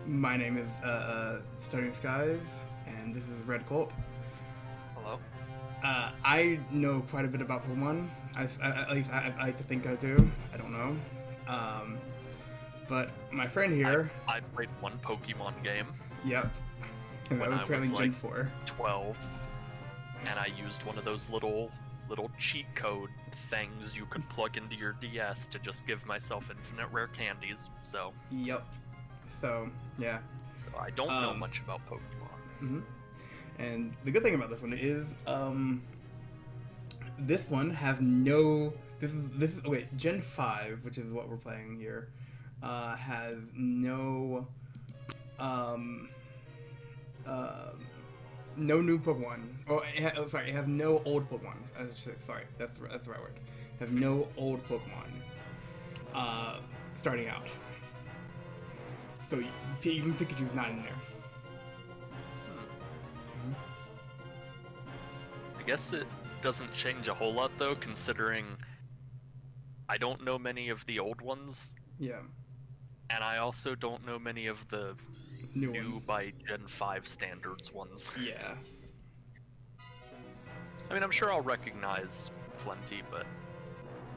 My name is Starting Skies, and this is Red Colt. Hello. I know quite a bit about Pokemon. At least I like to think I do. I don't know. Um, but my friend here, I played one Pokemon game yep, and that when was I apparently was Gen like 4. 12, and I used one of those little cheat code things you could plug into your DS to just give myself infinite rare candies. So Yep. So yeah. I don't know Um, much about Pokemon. hmm And the good thing about this one is, this one has no. This is wait, Gen 5, which is what we're playing here, has no um uh, no new Pokemon. Sorry, it has no old Pokemon. Sorry, that's the right word. It has no old Pokemon starting out. So even Pikachu's not in there. I guess it doesn't change a whole lot though, considering I don't know many of the old ones, Yeah, and I also don't know many of the new new ones. by Gen 5 standards ones. Yeah. I mean, I'm sure I'll recognize plenty, but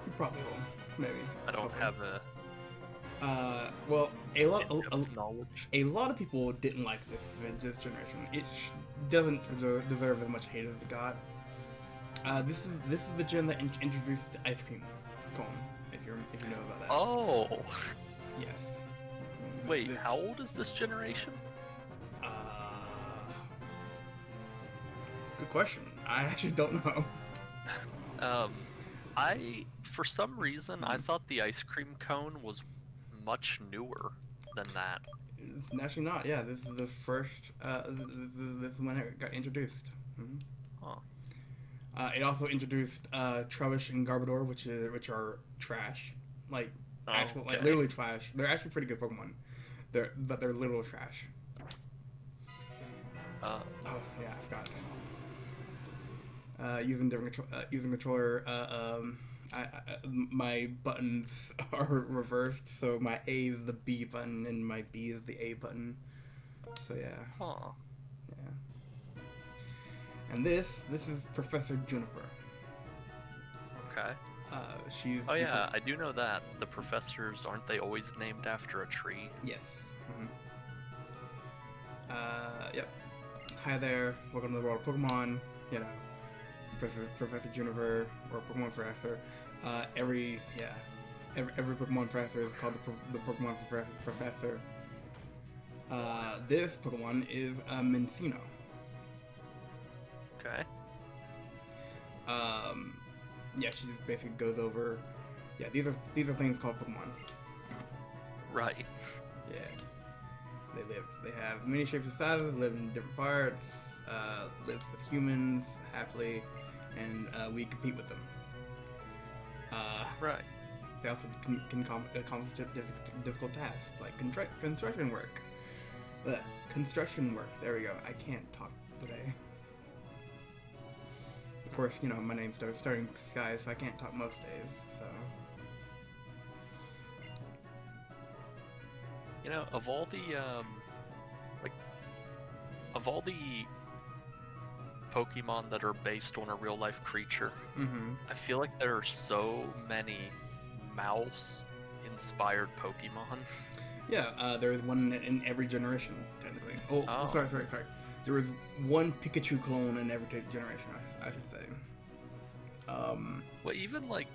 You probably will. Maybe. I don't Hopefully. have a Well, in-depth knowledge. a lot of people didn't like this generation. It doesn't deserve as much hate as it got. This is the gen that introduced the ice cream cone. If you know about that. Oh, Yes. wait, how old is this generation? Uh, good question. I actually don't know. For some reason, I thought the ice cream cone was much newer than that. It's actually not. Yeah, this is the first. This is when it got introduced. Mm-hmm. Huh. It also introduced Trubbish and Garbodor, which are trash, like actual, like Okay. literally trash. They're actually pretty good Pokemon. But they're literal trash. Uh, Oh yeah, I forgot. Using controller. My buttons are reversed, so my A is the B button and my B is the A button. So yeah, huh. yeah. And this is Professor Juniper. Okay. She's. Oh yeah, I do know that. The professors, aren't they always named after a tree? Yes. Yep. Hi there. Welcome to the world of Pokemon. You know, Professor Juniper or Pokemon Professor. Every Pokemon Professor is called the Pokemon Professor. This Pokemon is Mincino. Okay. Yeah, she just basically goes over. Yeah, these are things called Pokemon. Right. Yeah. They have many shapes and sizes, live in different parts, live with humans happily, and we compete with them. Right. They also can accomplish difficult tasks, like construction work. Construction work, there we go. I can't talk today. Of course, you know, my name's Starting Sky, so I can't talk most days, so... You know, of all the Pokemon that are based on a real life creature, I feel like there are so many mouse inspired Pokemon. Yeah, there is one in every generation, technically. Oh. Sorry. There is one Pikachu clone in every generation, I should say. Well, even the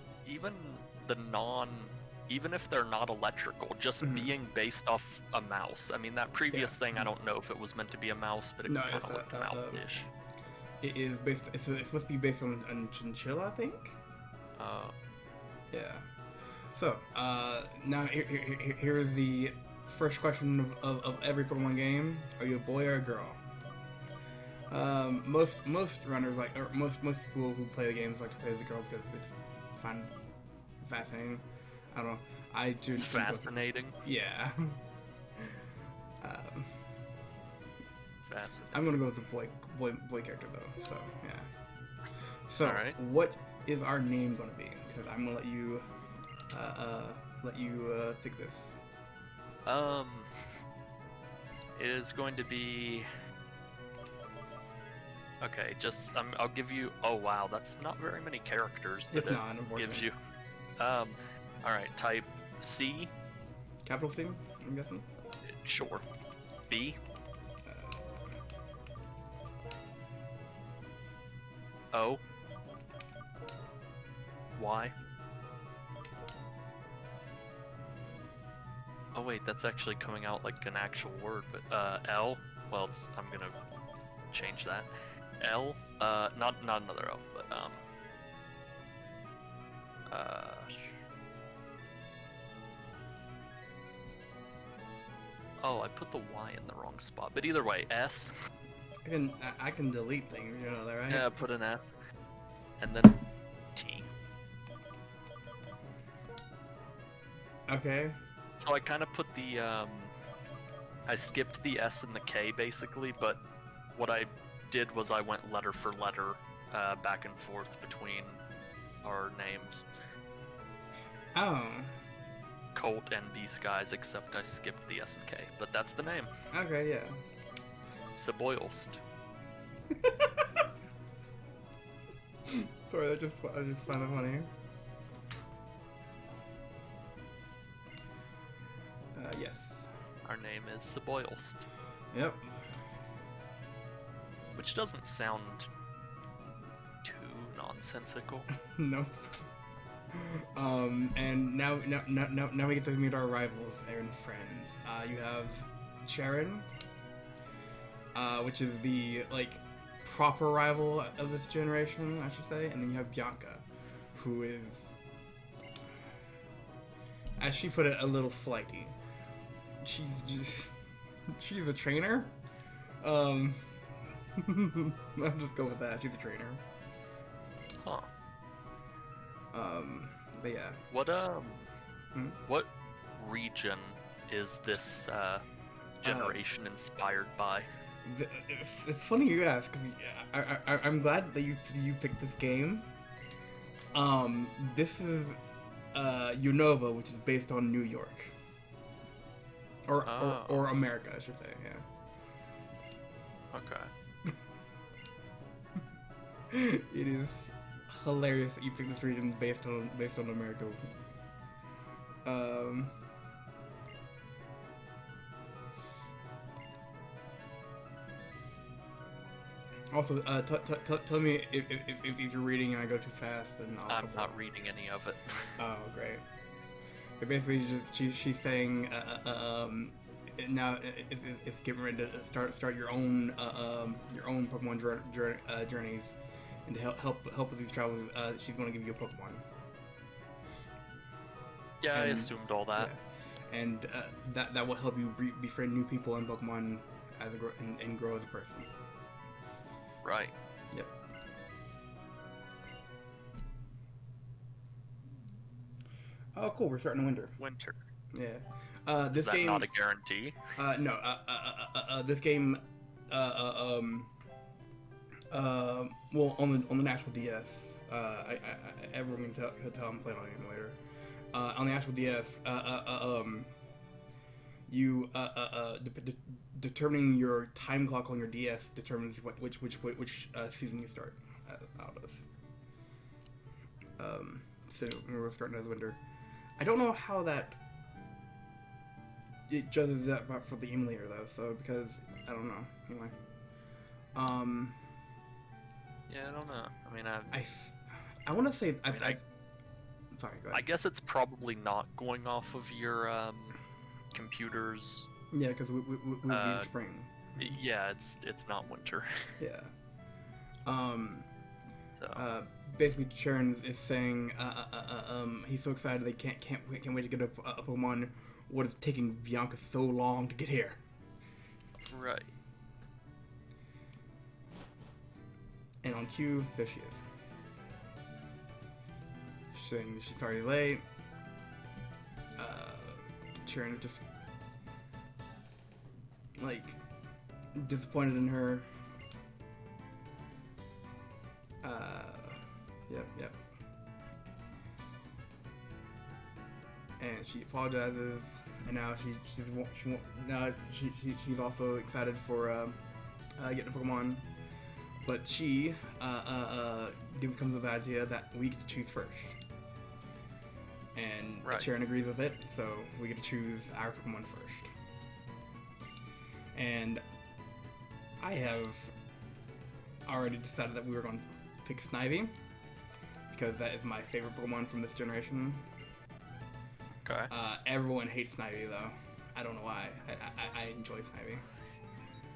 even if they're not electrical, just being based off a mouse. I mean, that previous thing, I don't know if it was meant to be a mouse, but it kind of looked mouse-ish. It is based. It's supposed to be based on chinchilla, I think. Yeah. So, now here is the first question of every Pokemon game: are you a boy or a girl? Most runners or most people who play the games like to play as a girl because it's fun, fascinating. I don't know. It's fascinating. Yeah. Fascinating. I'm gonna go with the boy character though. So yeah. So Alright. What is our name gonna be? Because I'm gonna let you pick this. It is going to be. Okay, just I'll give you. Oh wow, that's not very many characters that It's not, unfortunately. gives you. All right, type C. Capital C, I'm guessing. Sure. B. O. Y. Oh wait, that's actually coming out like an actual word, but L. Well, I'm gonna change that. L. Not another O, but Oh, I put the Y in the wrong spot. But either way, S. I can delete things, you know that, right? Yeah, put an S. And then T. Okay. So I kind of put the, I skipped the S and the K basically, but what I did was I went letter for letter, back and forth between our names. Oh. Colt and these guys, except I skipped the S and K, but that's the name. Okay, yeah. Seboilst. Sorry, I just found it funny. Yes. Our name is Seboilst. Yep. Which doesn't sound too nonsensical. Nope. And now we get to meet our rivals and friends. You have Charon, which is the proper rival of this generation, I should say, and then you have Bianca, who is, as she put it, a little flighty. She's a trainer. I'll just go with that. She's a trainer. Huh. But yeah. What region is this generation inspired by? It's funny you ask, because I'm glad that you picked this game. This is Unova, which is based on New York. Or America, I should say, yeah. Okay. It is hilarious that you picked this region based on America. Also, tell me if you're reading and I go too fast, then I'm not reading any of it. Oh, great. But basically, she's saying now it's getting ready to start your own Pokemon journeys, and to help with these travels, she's going to give you a Pokemon. Yeah, I assumed all that. Yeah. And that will help you befriend new people and Pokemon and grow as a person. Right. Yep. Oh, cool! We're starting winter. Winter. Yeah. This Is that game not a guarantee? No. This game. Well, on the actual DS. Everyone can tell I'm playing on it later. On the actual DS. You determining your time clock on your DS determines which season you start out of. So we're starting as winter. I don't know how it judges that for the emulator though. So because I don't know. Anyway. Yeah, I don't know. I mean, I want to say sorry, go ahead. I guess it's probably not going off of your computer's. Yeah, because we be in spring. Yeah, it's not winter. Yeah. So. Basically, Charon is saying he's so excited they can't wait to get a Pokemon. What is taking Bianca so long to get here? Right. And on cue, there she is. She's saying she's sorry late. Charon is just disappointed in her. Yep. and she apologizes, and now she's also excited for getting a Pokemon, but she comes with the idea that we get to choose first, and Sharon agrees with it, so we get to choose our Pokemon first. And I have already decided that we were going to pick Snivy, because that is my favorite Pokemon from this generation. Okay. Everyone hates Snivy, though. I don't know why. I enjoy Snivy.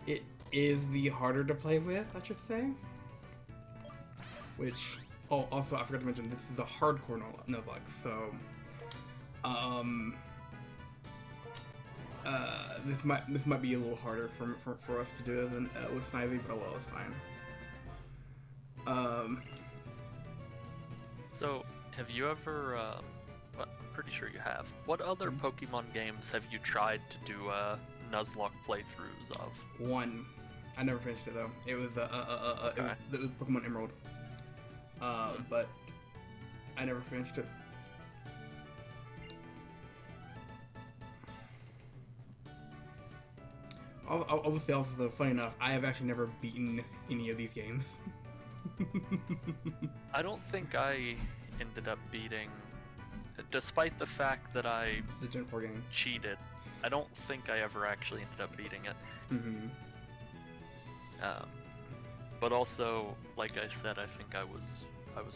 It is the harder to play with, I should say. Which, also I forgot to mention, this is a hardcore nuzlocke, so this might be a little harder for us to do than with Snivy, but well, it's fine. So, have you ever, well, I'm pretty sure you have. What other Pokemon games have you tried to do Nuzlocke playthroughs of? One. I never finished it though. It was it was Pokemon Emerald. But I never finished it. I will say also, funny enough, I have actually never beaten any of these games. I don't think I ended up beating, despite the fact that I the Gen 4 game cheated. I don't think I ever actually ended up beating it. Mm-hmm. But also, like I said, I think I was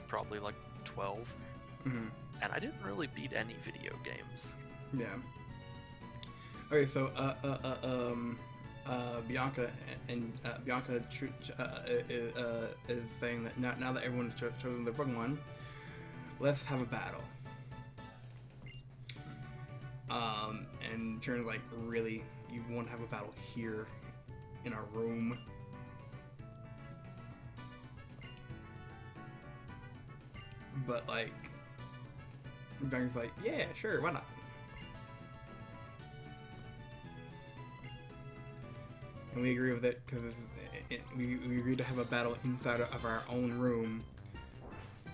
probably like 12, mm-hmm. and I didn't really beat any video games. Yeah. Okay, so Bianca is saying that now that everyone has chosen their Pokemon, let's have a battle. And Sharon's like, really? You want to have a battle here in our room? But like, Bianca's like, yeah, sure, why not? And we agree with it because we agreed to have a battle inside of our own room.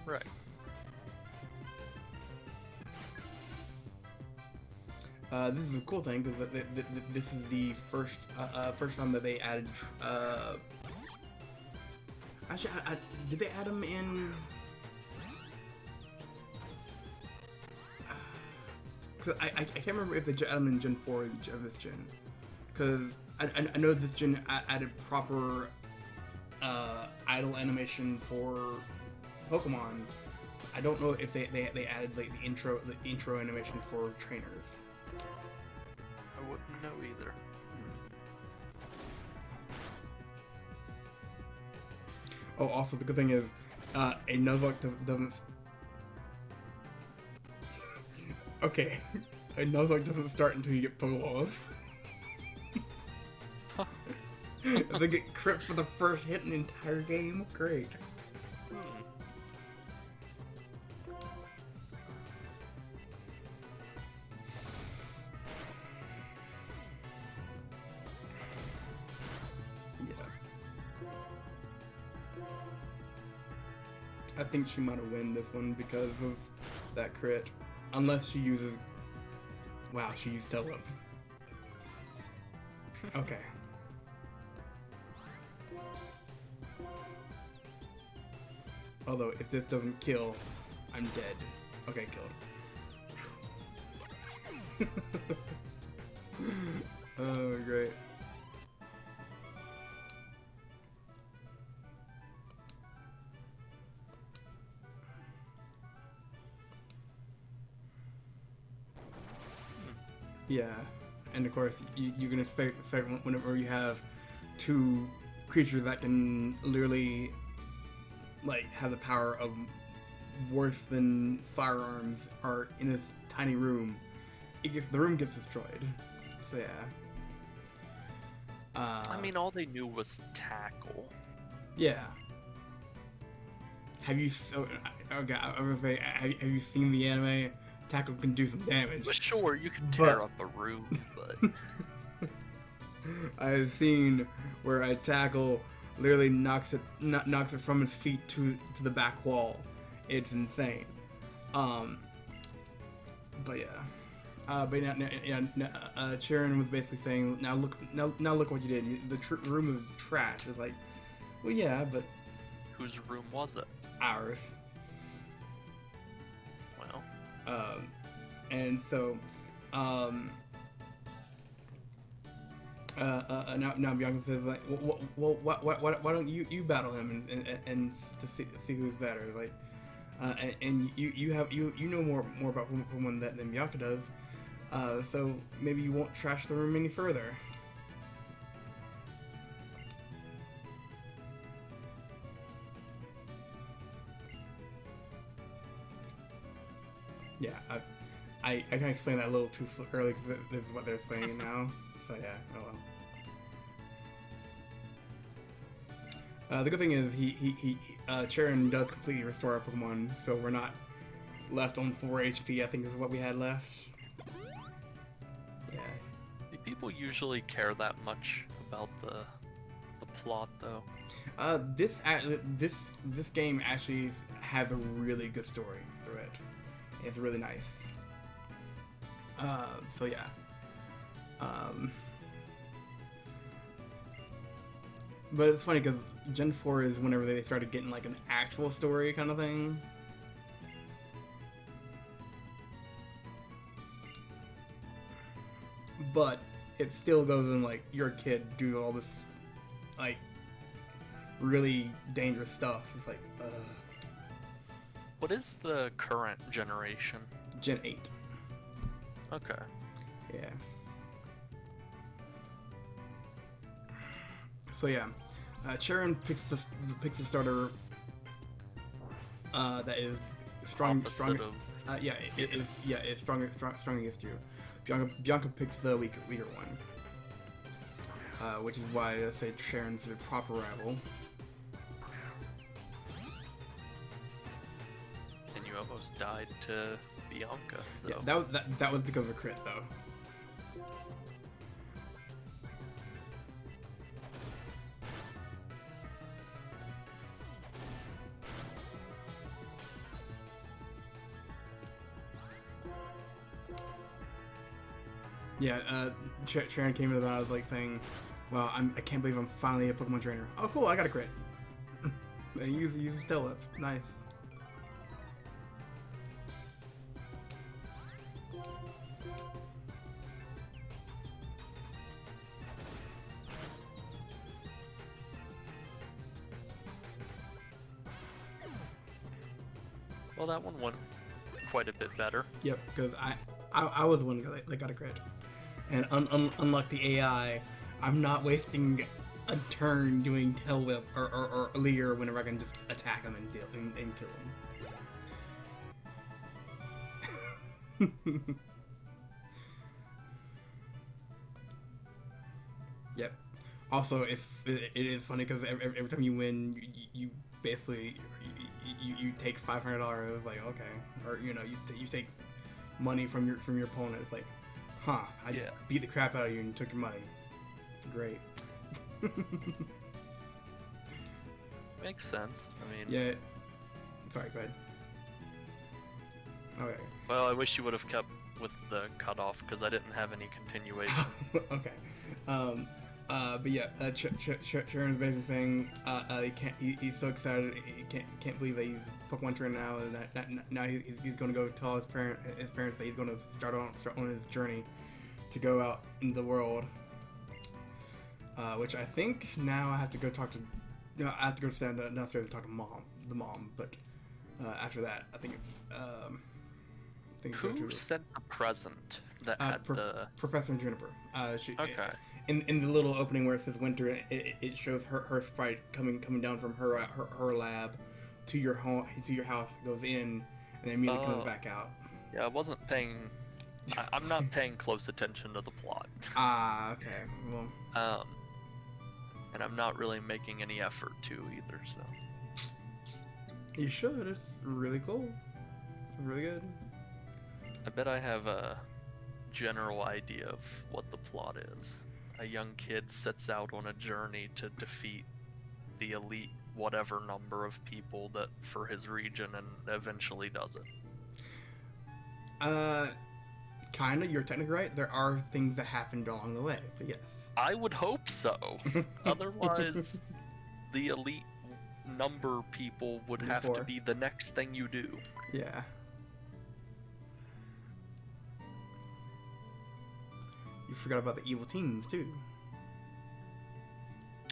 Right. This is a cool thing because this is the first time that they added. Actually, did they add them in? Cause I can't remember if they added them in Gen 4 of this gen. Because I know this gen added proper idle animation for Pokemon. I don't know if they added like the intro animation for trainers. I wouldn't know either. Oh, also the good thing is, a Nuzlocke doesn't. Okay, a Nuzlocke doesn't start until you get Pokeballs. If they get crit for the first hit in the entire game, great. I think she might have won this one because of that crit. Unless she uses... Wow, she used Tail Whip. Okay. Although, if this doesn't kill, I'm dead. Okay, killed. Oh, great. Yeah, and of course you can expect whenever you have two creatures that can literally like have the power of worse than firearms are in a tiny room, the room gets destroyed. So yeah. I mean, all they knew was tackle. Yeah. Have you? Okay, I was gonna say, have you seen the anime? Tackle can do some damage. But sure, you can tear up a room, but I've seen where a tackle literally knocks it from its feet to the back wall. It's insane. But yeah. But yeah, Sharon was basically saying, now look what you did. The room was trash. It's like, well, yeah, but Whose room was it? ours. Well. And so, now Bianca says like, well, why don't you battle him and to see who's better? Like, and you know more about Pokemon than Bianca does. So maybe you won't trash the room any further. Yeah, I can explain that a little too early because this is what they're explaining now. So yeah, oh well. The good thing is Charon does completely restore our Pokemon, so we're not left on 4 HP. I think is what we had left. Yeah. Do people usually care that much about the plot though? This game actually has a really good story through it. It's really nice. So yeah. But it's funny because Gen 4 is whenever they started getting like an actual story kind of thing. But it still goes in like, you're a kid, do all this like really dangerous stuff. It's like, What is the current generation? Gen 8. Okay. Yeah. So yeah, Charon picks the starter that is strong. Opposite Stronger. of- Yeah, it is. Yeah, it's strong against you. Bianca picks the weaker one, which is why I say Charon's the proper rival. And you almost died to Bianca. So. Yeah, that was because of a crit though. Yeah, Sharon came to that. I was like saying, "Well, I can't believe I'm finally a Pokemon trainer." Oh, cool! I got a crit. And use Stella. Nice. Well, that one went quite a bit better. Yep, because I was the one that got a crit, and unlike the AI, I'm not wasting a turn doing Tail Whip or Leer whenever I can just attack him and kill him. Yep. Also, it is funny because every time you win, you basically you take $500. Like, okay, or you take money from your opponent. It's like, huh? I just beat the crap out of you and took your money. Great. Makes sense. I mean. Yeah. Sorry. Go ahead. Okay. Well, I wish you would have kept with the cutoff because I didn't have any continuation. Okay. But yeah, Sharon's basically saying he's so excited he can't believe that he's Pokemon trainer now, and that now he's going to go tell his parents that he's going to start on his journey to go out in the world. Which I think now I have to go talk to, I have to go stand downstairs and talk to the mom. But after that, I think it's Who sent a present that had the Professor Juniper? Okay. In the little opening where it says winter, it shows her sprite coming down from her lab to your home, to your house, goes in, and then immediately comes back out. Yeah, I wasn't paying. I'm not paying close attention to the plot. Ah, okay. Well. And I'm not really making any effort to either. So. You should. It's really cool. It's really good. I bet I have a general idea of what the plot is. A young kid sets out on a journey to defeat the elite whatever number of people that for his region and eventually does it. Kinda, you're technically right. There are things that happened along the way, but yes. I would hope so. Otherwise, the elite number people would have to be the next thing you do. Yeah. You forgot about the evil teams, too.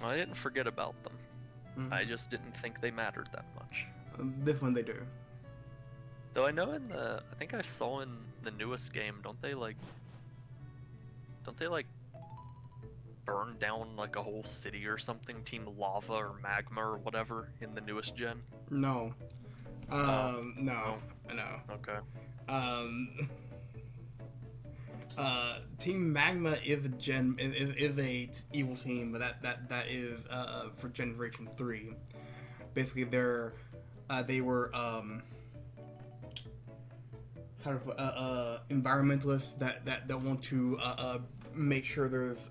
I didn't forget about them. Mm-hmm. I just didn't think they mattered that much. This one they do. Though I know I think I saw in the newest game, don't they like burn down like a whole city or something? Team Lava or Magma or whatever in the newest gen? No. No. Okay. Team Magma is a evil team, but that is for Generation 3. Basically, they were environmentalists that want to make sure there's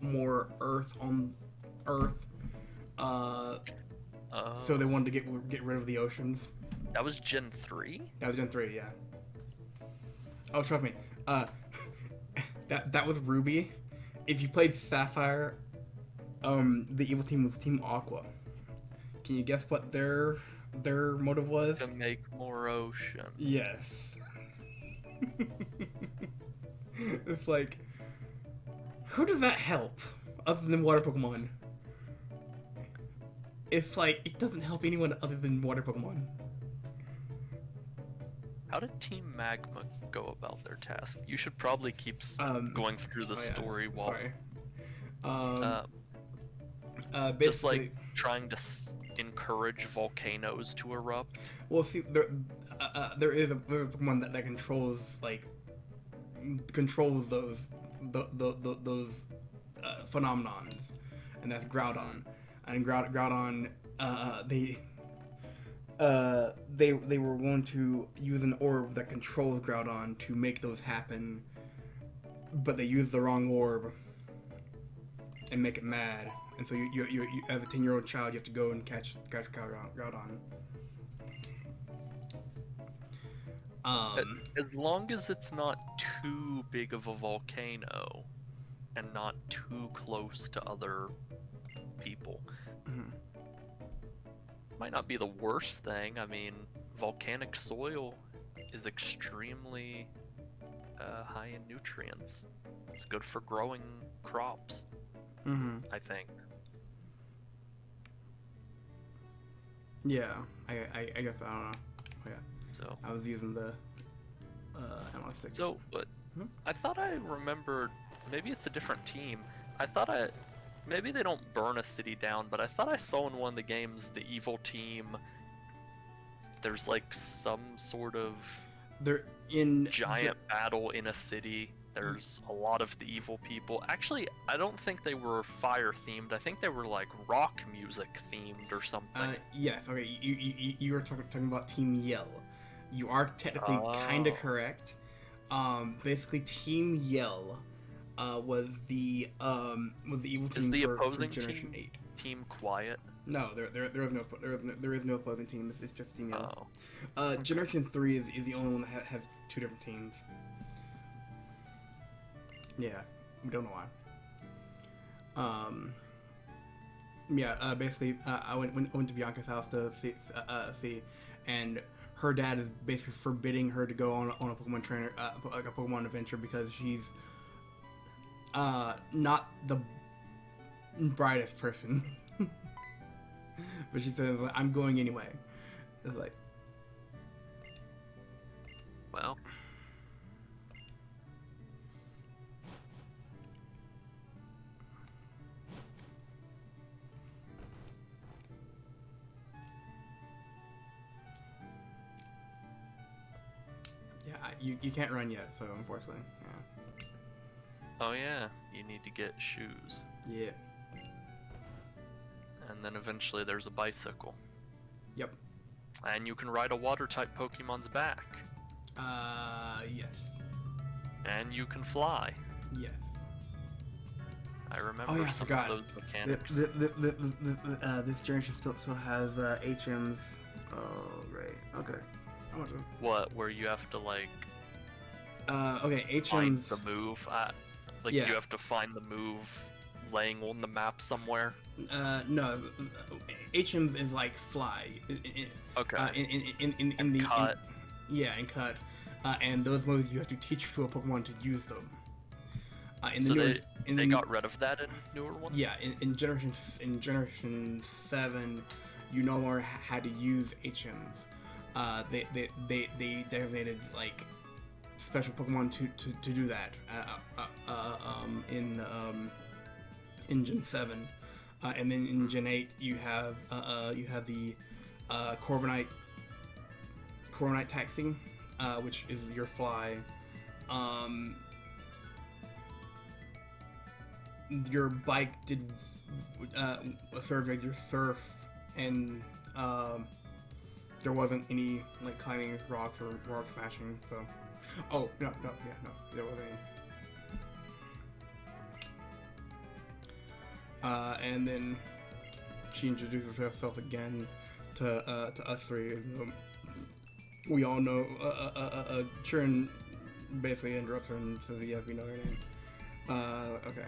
more Earth on Earth. So they wanted to get rid of the oceans. That was Gen 3? That was Gen 3, yeah. Oh, trust me. That was Ruby. If you played Sapphire, the evil team was Team Aqua. Can you guess what their motive was? To make more ocean. Yes. It's like, who does that help other than water Pokemon? It's like, it doesn't help anyone other than water Pokemon. How did Team Magma go about their task? You should probably keep going through the story while... just like trying to encourage volcanoes to erupt. Well, see, there is a Pokemon that controls those phenomenons, and that's Groudon. And Groudon, they were going to use an orb that controls Groudon to make those happen, but they used the wrong orb and make it mad. And so you as a 10-year-old child, you have to go and catch Groudon. As long as it's not too big of a volcano and not too close to other people. Mm-hmm. Might not be the worst thing. I mean, volcanic soil is extremely high in nutrients. It's good for growing crops, I think. Yeah, I guess, I don't know. Oh, yeah. So I was using the analog stick. So, but I thought I remembered, maybe it's a different team. Maybe they don't burn a city down, but I thought I saw in one of the games the evil team, there's like some sort of giant battle in a city. There's a lot of the evil people. Actually, I don't think they were fire themed. I think they were like rock music themed or something. Yes, okay, you were talking about Team Yell. You are technically kind of correct. Basically, Team Yell was the evil team for Generation 8. Team Quiet? No, there is no opposing team. It's just Team Yell. Generation 3 is the only one that has two different teams. Yeah, we don't know why. Basically, I went to Bianca's house to see, and her dad is basically forbidding her to go on a Pokemon trainer, like a Pokemon adventure, because she's not the brightest person. But she says, like, I'm going anyway. It's like, well, yeah, you can't run yet, so unfortunately, yeah. Oh yeah, you need to get shoes. Yeah. And then eventually there's a bicycle. Yep. And you can ride a water-type Pokemon's back. Yes. And you can fly. Yes. I remember some of those mechanics. This generation still has HMs. Oh, right. Okay. What? Where you have to like Okay, find HM's. the move. Like Yeah. you have to find the move laying on the map somewhere. No, HM's is like fly. Okay. In the Cut. yeah, and cut. And those moves you have to teach to a Pokemon to use them. In the So newer, they got rid of that in newer ones. yeah, in generation 7, you no longer had to use HMs. They designated like special Pokemon to do that. In Gen 7, and then in Gen 8 you have the Corviknight taxing, which is your fly. Your bike did serve as your surf, and there wasn't any like climbing rocks or rock smashing. So, oh no, there wasn't any. And then she introduces herself again to us three. We all know. Churn basically interrupts her and says, "Yes, we know her name." Okay.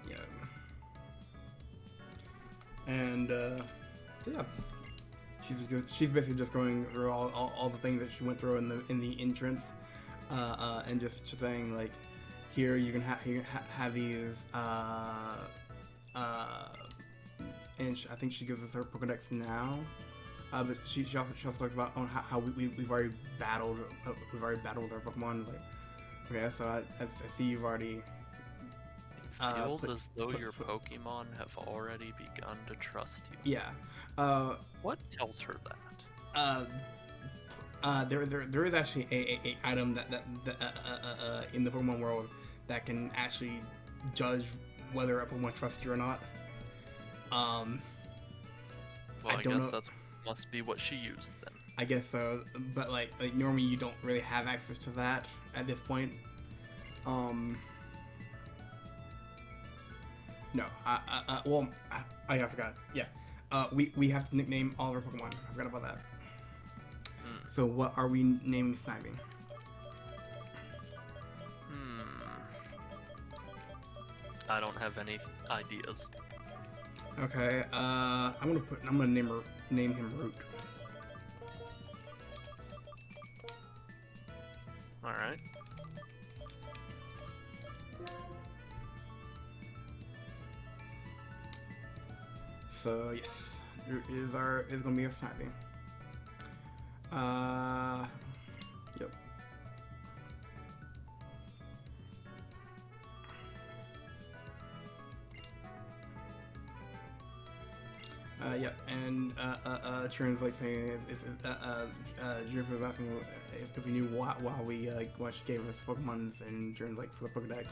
Yeah. And so yeah. She's basically just going through all the things that she went through in the entrance, and just saying like, here you can have these, and I think she gives us her Pokedex now, but she also talks about on how we've already battled with our Pokemon. Like, okay, so I see you've already. Feels as though your Pokemon have already begun to trust you. Yeah. What tells her that? There is actually a item that in the Pokemon world that can actually judge whether a Pokemon trusts you or not. Well, I don't guess know. that must be what she used then. I guess so, but like normally you don't really have access to that at this point. No, I forgot. Yeah, we have to nickname all of our Pokemon. I forgot about that. So what are we naming Snivy? I don't have any ideas. Okay, I'm gonna name him Root. All right. So yes, is gonna be a Snivy. Yep. Yep, and Churn's like saying Juniper was asking if we knew why she gave us Pokemons, and Churn's like, for the Pokedex.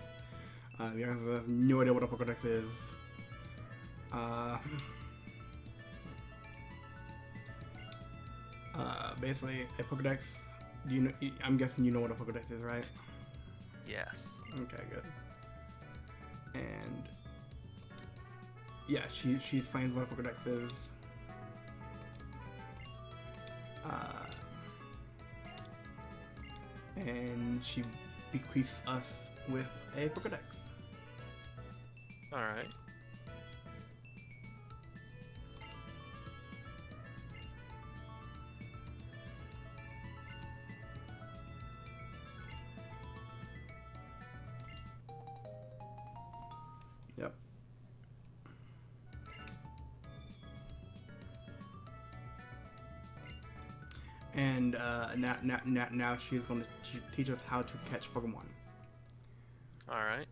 The answer has no idea what a Pokedex is. Basically, a Pokedex. Do you know? I'm guessing you know what a Pokedex is, right? Yes. Okay, good. And yeah, she explains what a Pokedex is. And she bequeaths us with a Pokedex. All right. Yep. And now she's going to teach us how to catch Pokemon. All right.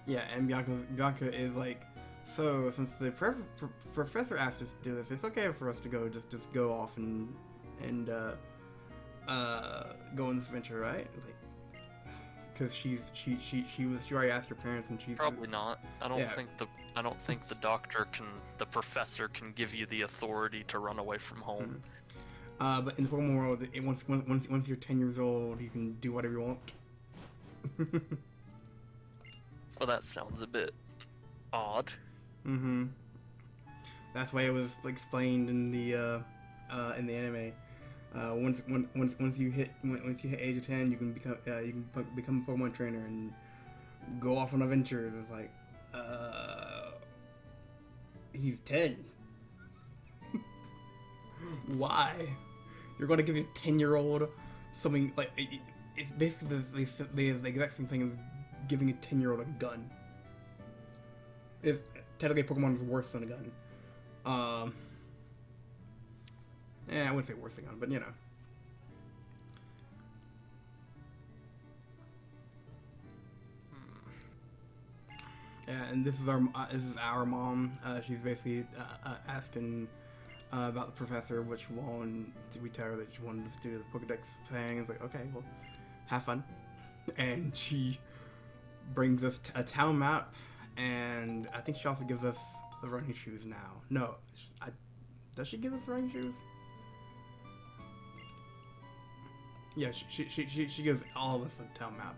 Yeah, and Bianca is like, so since the professor asked us to do this, it's okay for us to go just go off and go on this venture, right? Like, because she already asked her parents, and she's Probably not. I don't Yeah. think the professor can give you the authority to run away from home. But in the Pokemon world, once you're 10 years old, you can do whatever you want. Well, that sounds a bit odd. Mm-hmm. That's why it was explained in the anime. Once you hit age of 10, you can become a Pokemon trainer and go off on adventures. It's like, he's 10. Why? You're going to give your 10-year-old something like it's basically the exact same thing as giving a 10-year-old a gun. It's technically Pokemon is worse than a gun. I wouldn't say worse than a gun, but you know. Yeah, and this is our mom. She's basically asking about the professor, which one did we tell her that she wanted to do the Pokedex thing? It's like, okay, well, have fun. And she brings us a town map, and I think she also gives us the running shoes now. No, does she give us the running shoes? Yeah, she gives all of us a town map,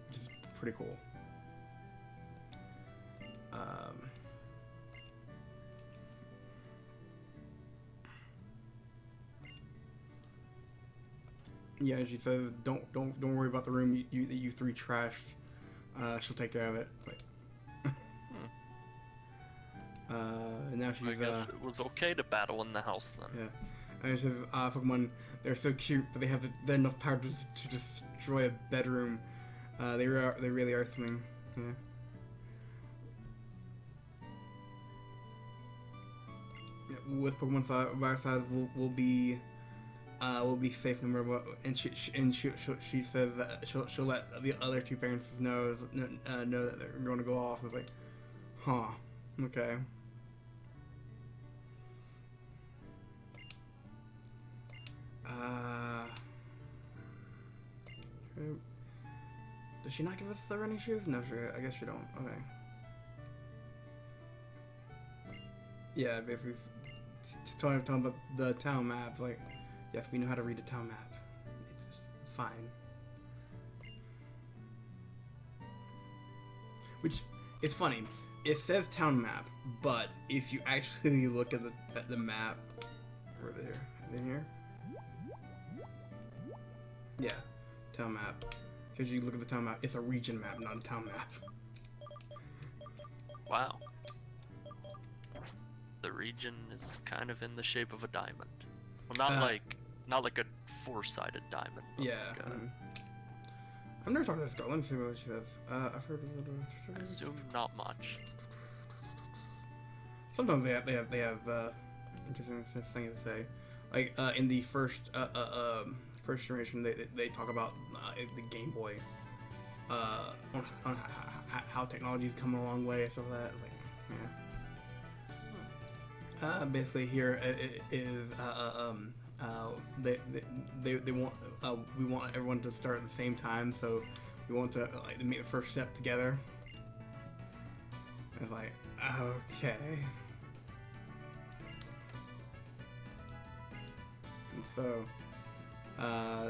which is pretty cool. Yeah, she says, don't worry about the room that you three trashed. She'll take care of it. It's like, and now she's. I guess it was okay to battle in the house then. Yeah, and she says, Pokemon, they're so cute, but they have enough power to destroy a bedroom. They really are something. Yeah. With Pokemon by our side, we'll be safe no matter what. And she says that she'll let the other two parents know that they're going to go off. It's like, huh, okay. Does she not give us the running shoes? No, I guess she don't. Okay. Yeah, basically, talking about the town map. Like, yes, we know how to read the town map. It's fine. Which, it's funny. It says town map, but if you actually look at the map, where are they here? Yeah, town map. If you look at the town map, it's a region map, not a town map. Wow. The region is kind of in the shape of a diamond. Well, not like a four-sided diamond. Yeah. Like I've never talked to this girl. Let me see what she says. I've heard a little. I assume not much. Sometimes they have interesting things to say. Like in the first generation, they talk about the Game Boy, on how technology's come a long way and stuff like that. Like, yeah. Basically here it is they want we want everyone to start at the same time, so we want to like make the first step together. It's like, okay. And so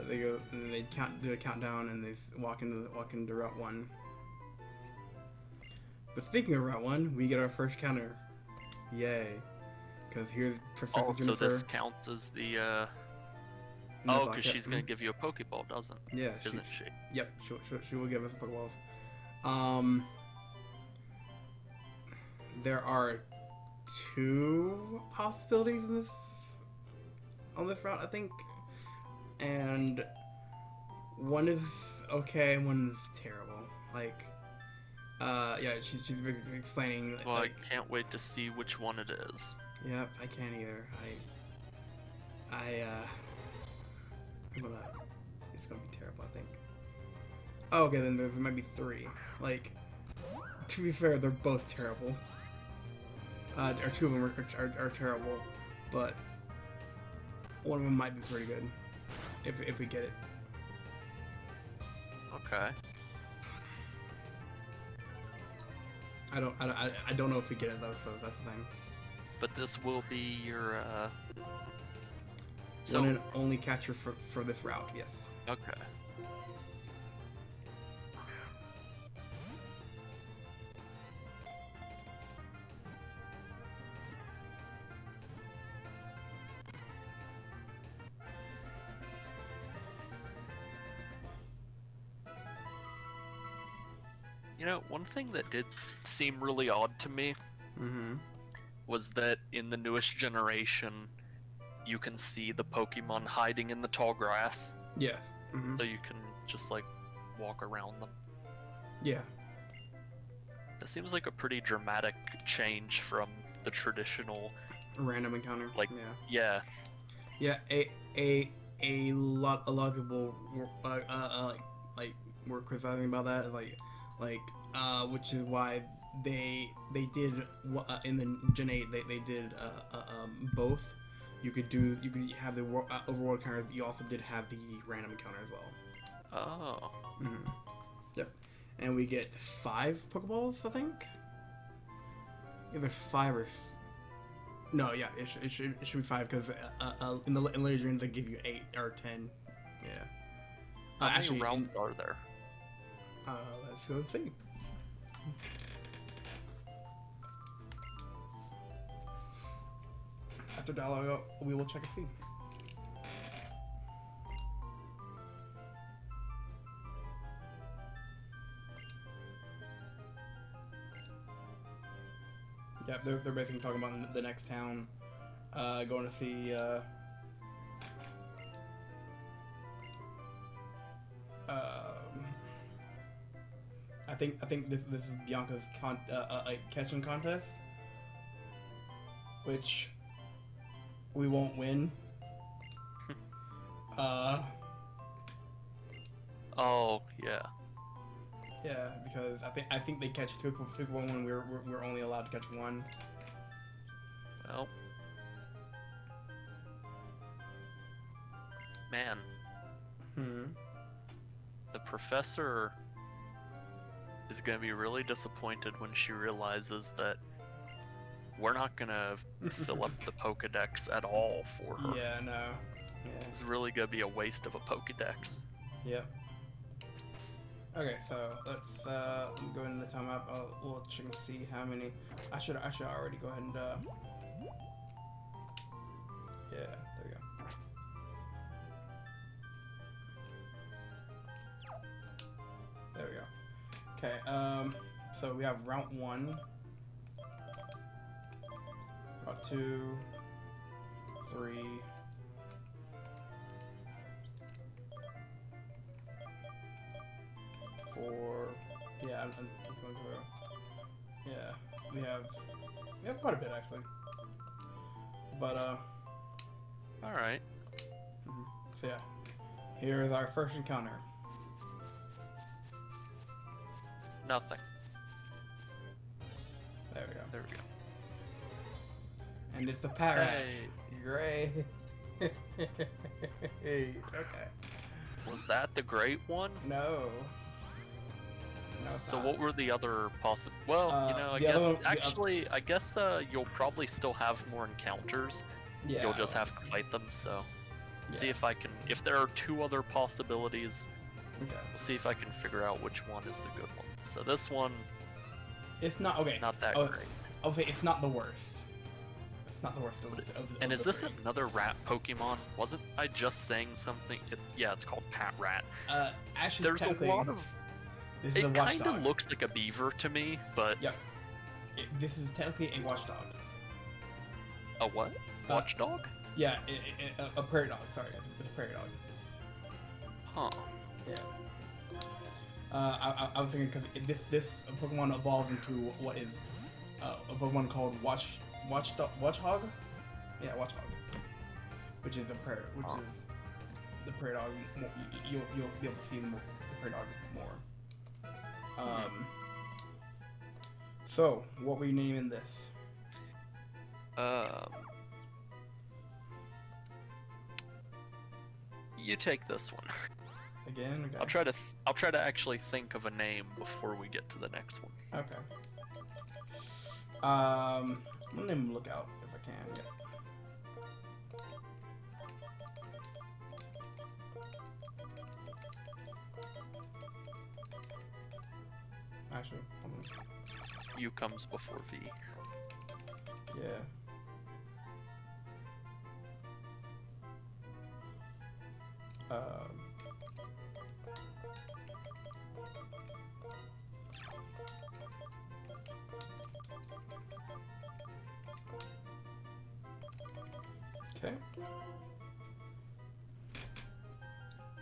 they go and they do a countdown and they walk into Route 1. But speaking of Route 1, we get our first counter. Yay. Because here's Professor Jennifer. So this counts as the because she's gonna give you a Pokeball, doesn't? Yeah, isn't she? Yep, she will give us Pokeballs. There are 2 possibilities on this route, I think, and one is okay, one is terrible. Like, yeah, she's basically explaining. Well, like, I can't wait to see which one it is. Yep, I can't either. It's gonna be terrible, I think. Oh, okay, then there might be 3. Like, to be fair, they're both terrible. Or 2 of them are terrible, but one of them might be pretty good if we get it. Okay. I don't know if we get it though, so that's the thing. But this will be your one and only catcher for this route, yes. Okay. You know, one thing that did seem really odd to me was that in the newest generation, you can see the Pokemon hiding in the tall grass. Yes. So you can just like walk around them. Yeah. That seems like a pretty dramatic change from the traditional Random encounter. Like, yeah. A lot of people like were criticizing about that. Is which is why they did in the Gen 8 they did both. You could have the overworld encounter, but you also did have the random encounter as well. Oh. Yep. And we get 5 Pokeballs, I think. Either 5 or... No, yeah, it should be 5 because in the later gens they give you 8 or 10. Yeah. How many rounds are there? Let's go see. After dialogue, we will check and see. Yeah, they're basically talking about the next town, going to see. I think this is Bianca's catching contest, which we won't win. Oh yeah. Yeah, because I think they catch two when we're only allowed to catch 1. Well, man. The professor is gonna be really disappointed when she realizes that we're not gonna fill up the Pokedex at all for her. Yeah, no. Yeah. It's really gonna be a waste of a Pokedex. Yep. Okay, so let's go into the time map. We'll check and see how many. I should already go ahead and yeah, there we go. There we go. Okay, so we have route 1, route 2, 3, 4. Yeah, I'm going through. Yeah, we have quite a bit actually. But all right. So yeah, here is our first encounter. Nothing. There we go. There we go. And it's the parrot. Hey. Great. Okay. Was that the great one? No. No, it's So not. what were the other possible? Well, you know, I the other guess one- I guess you'll probably still have more encounters. Yeah. You'll just have to fight them. So, see Yeah. if I can. If there are 2 other possibilities, Okay. we'll see if I can figure out which one is the good one. So this one, It's not okay. not that Oh, great. I'll say it's not the worst. It's not the worst And is the this 3. another rat Pokemon? Wasn't I just saying something? Yeah, it's called Pat Rat. Actually, There's a technically, lot of. this is a It kind watchdog. of looks like a beaver to me, but Yep. This is technically a watchdog. a what? Watchdog? Yeah, a prairie dog. Sorry, it's a prairie dog. Huh. Yeah. I was thinking because this Pokemon evolves into what is a Pokemon called Watchhog. Yeah, Watchhog. Which is the prairie dog. You'll be able to see the prairie dog more. So what were you naming this? You take this one. Again? Okay. I'll try to actually think of a name before we get to the next one. Okay. I'm gonna name him Lookout if I can. Yeah. Actually, hold on. U comes before V. Yeah. Okay.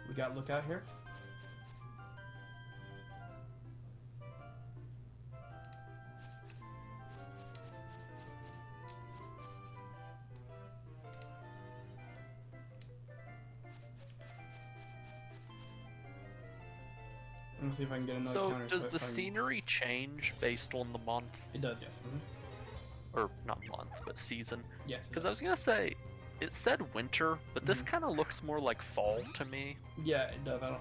We got lookout here. Let's see if I can get another So, counter. does the scenery change based on the month? It does, yes. Or, not month, but season? Yes. Because I was gonna say, it said winter, but this kind of looks more like fall to me. Yeah, it does. I don't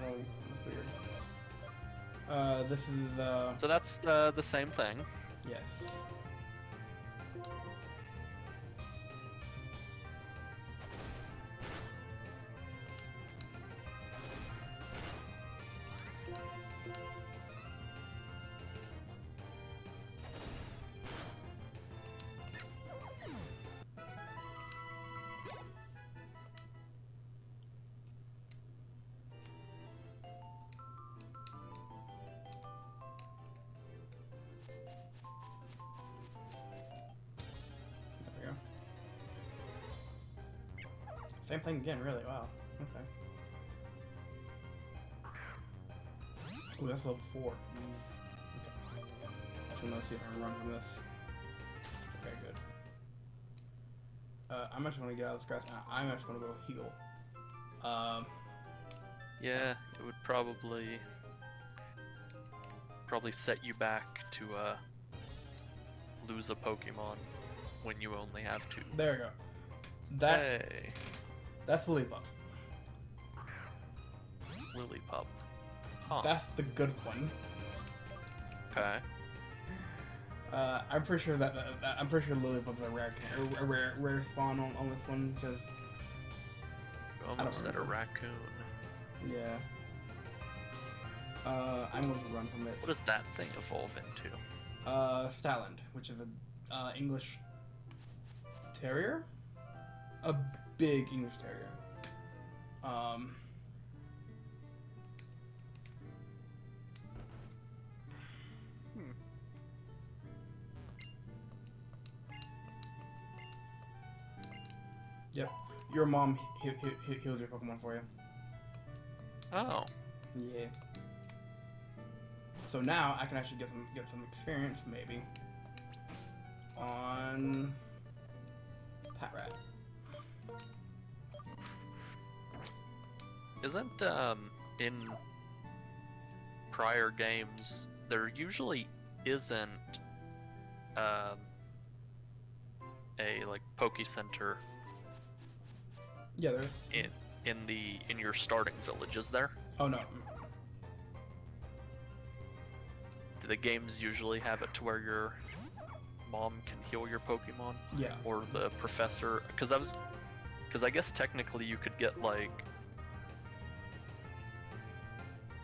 know. It's weird. This is, So that's the same thing. yes. Same thing again, really. Wow. Okay. Ooh, that's level 4. Okay. So let's see if I can run from this. Okay, good. I'm actually gonna get out of this grass. I'm actually gonna go heal. Yeah, it would probably set you back to lose a Pokemon when you only have 2. There we go. That's Lillipup. Lillipup. Huh. That's the good one. Okay. I'm pretty sure I'm pretty sure Lillipup's a rare spawn on this one because You almost said a raccoon. Yeah. I'm going to run from it. What does that thing evolve into? Staland, which is a English terrier, a big English terrier. Yep, your mom heals your Pokemon for you. Oh. Yeah. So now I can actually get some experience maybe on Patrat. Isn't in prior games there usually isn't a like Poke Center Yeah, there's in your starting village, is there? Oh no. Do the games usually have it to where your mom can heal your Pokemon? Yeah. Or the professor? Because I guess technically you could get like,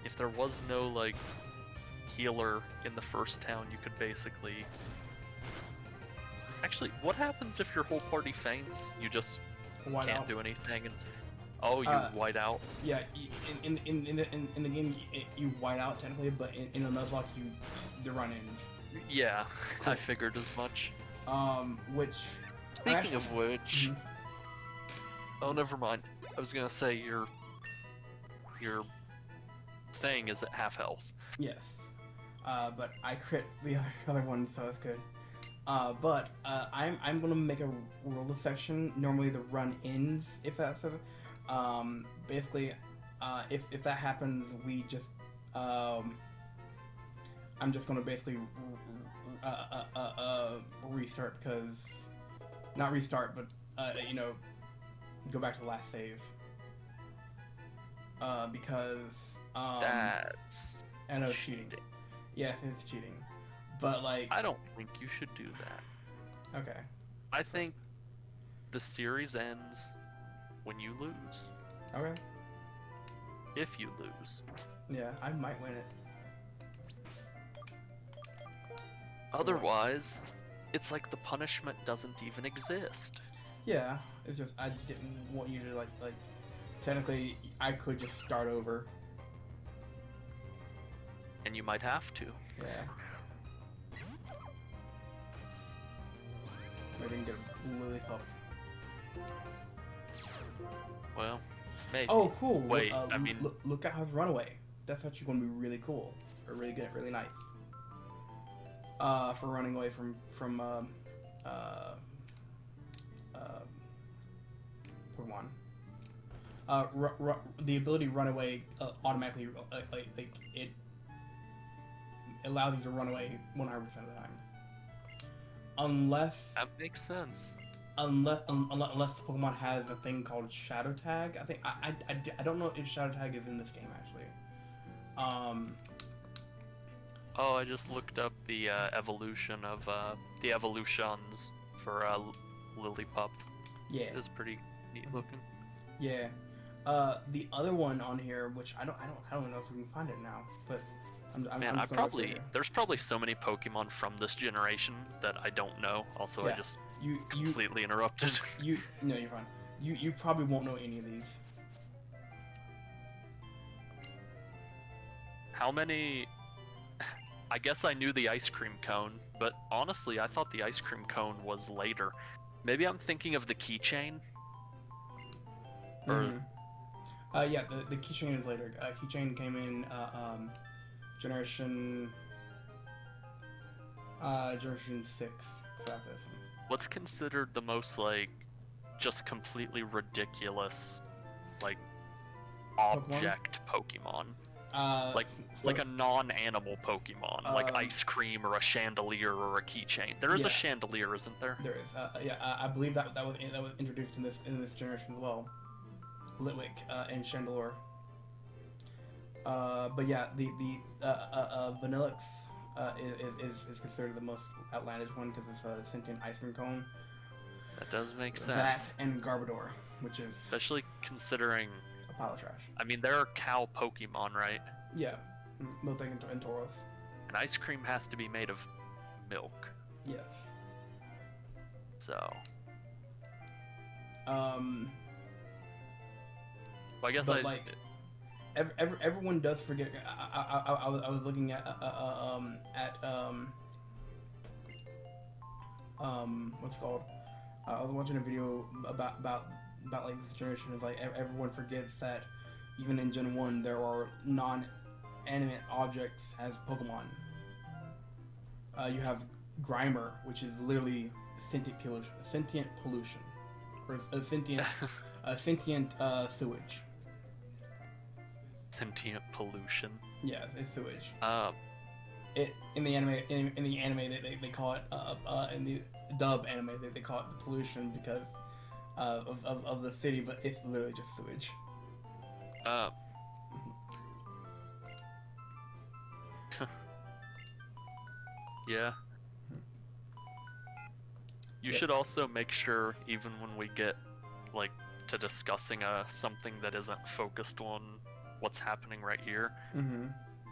if there was no like healer in the first town, you could basically. Actually, what happens if your whole party faints? You just can't do anything, and oh, you white out. Yeah, in the game you white out technically, but in a nuzlocke the run ends. Yeah, I figured as much. Which. Speaking of which. Oh, never mind. I was gonna say your thing is at half health. Yes. But I crit the other one, so it's good. But I'm gonna make a rule section. Normally the run ends if that's basically if that happens, we just I'm just gonna basically restart, because not restart, but go back to the last save, because that's I know it's cheating. Yes, it's cheating, but like I don't think you should do that. Okay. I think the series ends when you lose. Okay. If you lose. Yeah, I might win it. Otherwise, it's like the punishment doesn't even exist. Yeah, it's just I didn't want you to like technically I could just start over. And you might have to. Yeah. Maybe we can get a Lillipup. Well, maybe. Oh, cool. Wait, I mean... Look at his Runaway. That's actually going to be really cool. Or really good, really nice. For running away from Pokemon. The ability to run away automatically, like it allows you to run away 100% of the time. Unless that makes sense. Unless the Pokemon has a thing called Shadow Tag. I think I don't know if Shadow Tag is in this game actually. Oh, I just looked up the evolution of the evolutions for Lillipup. Yeah, it's pretty neat looking. Yeah. The other one on here, which I don't know if we can find it now, but there's probably so many Pokemon from this generation that I don't know. Also, yeah. I just completely interrupted. No, you're fine. You probably won't know any of these. How many? I guess I knew the ice cream cone, but honestly, I thought the ice cream cone was later. Maybe I'm thinking of the keychain. Or... yeah, the keychain is later. Keychain came in generation 6. So after this one. What's considered the most just completely ridiculous object Pokemon? Like a non-animal Pokemon, like ice cream or a chandelier or a keychain. There is a chandelier, isn't there? There is. I believe that was introduced in this generation as well. Litwick and Chandelure. But yeah, the Vanillix is considered the most outlandish one because it's a sentient ice cream cone. That does make sense. That and Garbodor, which is especially considering a pile of trash. I mean, there are cow Pokemon, right? Yeah, Miltank and Tauros. And ice cream has to be made of milk. Yes. So. Well, I guess everyone does forget. I was looking at what's it called? I was watching a video about like this generation. Is like everyone forgets that even in Gen 1 there are non-animate objects as Pokemon. You have Grimer, which is literally sentient pollution, or a sentient sewage. Sentient pollution. Yeah, it's sewage. It in the anime they call it in the dub anime they call it the pollution because of the city, but it's literally just sewage. Yeah. You should also make sure, even when we get to discussing something that isn't focused on what's happening right here,